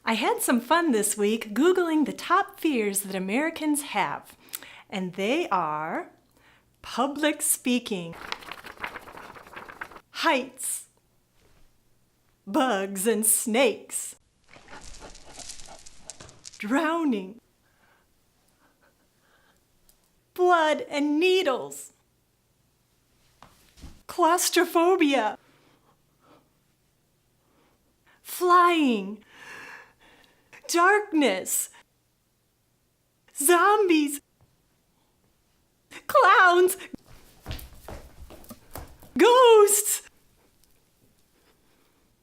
I had some fun this week Googling the top fears that Americans have, and they are public speaking, heights, bugs and snakes, drowning, blood and needles, claustrophobia, flying, darkness, zombies, clowns, ghosts.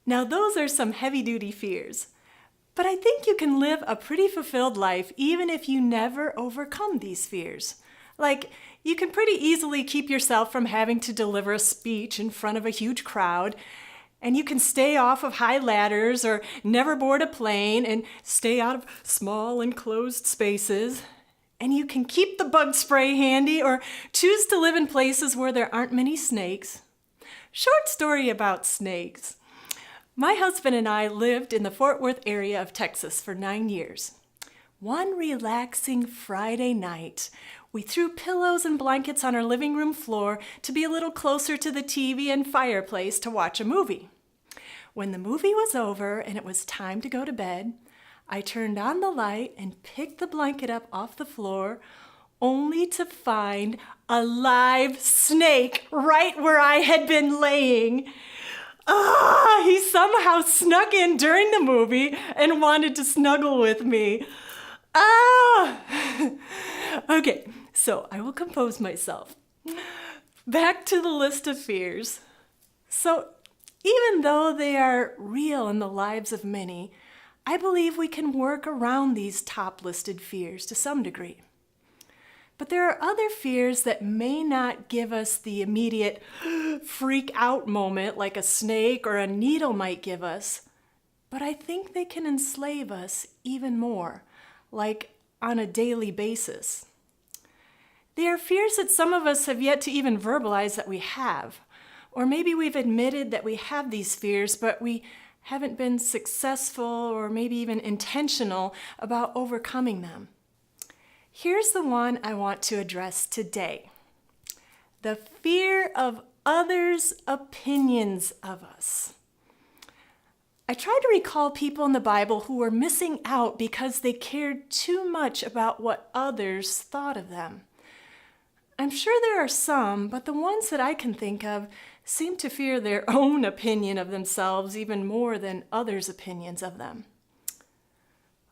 Now those are some heavy-duty fears, but I think you can live a pretty fulfilled life even if you never overcome these fears. Like, you can pretty easily keep yourself from having to deliver a speech in front of a huge crowd, and you can stay off of high ladders or never board a plane and stay out of small enclosed spaces. And you can keep the bug spray handy or choose to live in places where there aren't many snakes. Short story about snakes. My husband and I lived in the Fort Worth area of Texas for 9 years. One relaxing Friday night, we threw pillows and blankets on our living room floor to be a little closer to the TV and fireplace to watch a movie. When the movie was over and it was time to go to bed, I turned on the light and picked the blanket up off the floor, only to find a live snake right where I had been laying. He somehow snuck in during the movie and wanted to snuggle with me. Okay, so I will compose myself. Back to the list of fears. So, even though they are real in the lives of many, I believe we can work around these top listed fears to some degree. But there are other fears that may not give us the immediate freak out moment like a snake or a needle might give us, but I think they can enslave us even more, like on a daily basis. They are fears that some of us have yet to even verbalize that we have, or maybe we've admitted that we have these fears, but we haven't been successful or maybe even intentional about overcoming them. Here's the one I want to address today: the fear of others' opinions of us. I tried to recall people in the Bible who were missing out because they cared too much about what others thought of them. I'm sure there are some, but the ones that I can think of seem to fear their own opinion of themselves even more than others' opinions of them.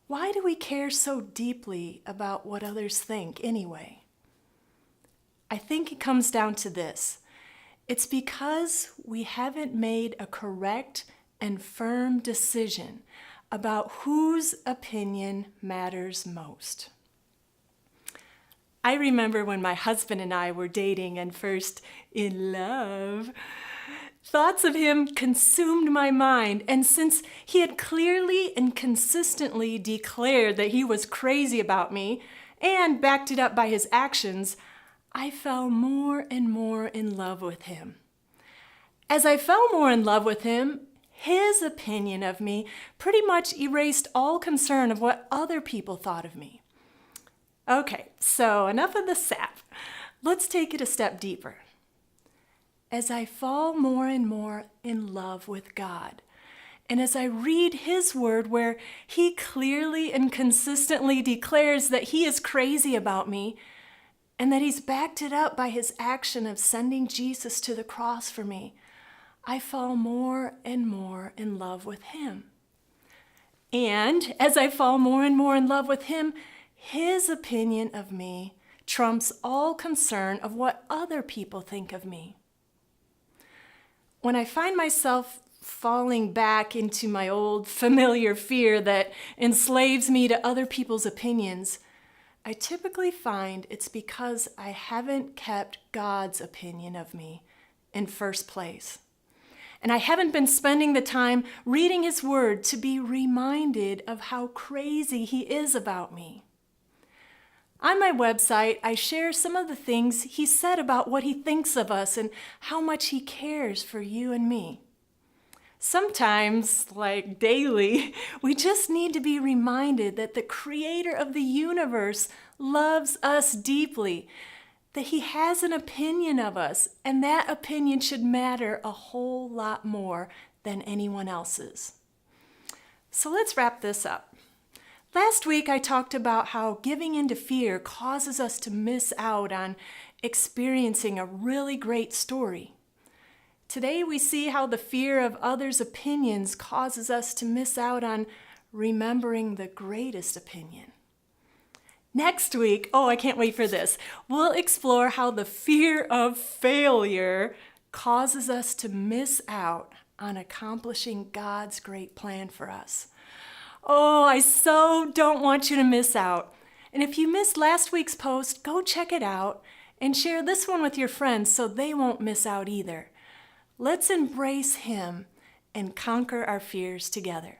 Why do we care so deeply about what others think anyway? I think it comes down to this. It's because we haven't made a correct and firm decision about whose opinion matters most. I remember when my husband and I were dating and first in love, thoughts of him consumed my mind, and since he had clearly and consistently declared that he was crazy about me and backed it up by his actions, I fell more and more in love with him. As I fell more in love with him, his opinion of me pretty much erased all concern of what other people thought of me. Okay, so enough of the sap. Let's take it a step deeper. As I fall more and more in love with God, and as I read His Word where He clearly and consistently declares that He is crazy about me, and that He's backed it up by His action of sending Jesus to the cross for me, I fall more and more in love with Him. And as I fall more and more in love with Him, His opinion of me trumps all concern of what other people think of me. When I find myself falling back into my old familiar fear that enslaves me to other people's opinions, I typically find it's because I haven't kept God's opinion of me in first place. And I haven't been spending the time reading His Word to be reminded of how crazy He is about me. On my website, I share some of the things He said about what He thinks of us and how much He cares for you and me. Sometimes, like daily, we just need to be reminded that the creator of the universe loves us deeply, that he has an opinion of us, and that opinion should matter a whole lot more than anyone else's. So let's wrap this up. Last week I talked about how giving into fear causes us to miss out on experiencing a really great story. Today we see how the fear of others' opinions causes us to miss out on remembering the greatest opinion. Next week, I can't wait for this, we'll explore how the fear of failure causes us to miss out on accomplishing God's great plan for us. Oh, I so don't want you to miss out. And if you missed last week's post, go check it out and share this one with your friends so they won't miss out either. Let's embrace him and conquer our fears together.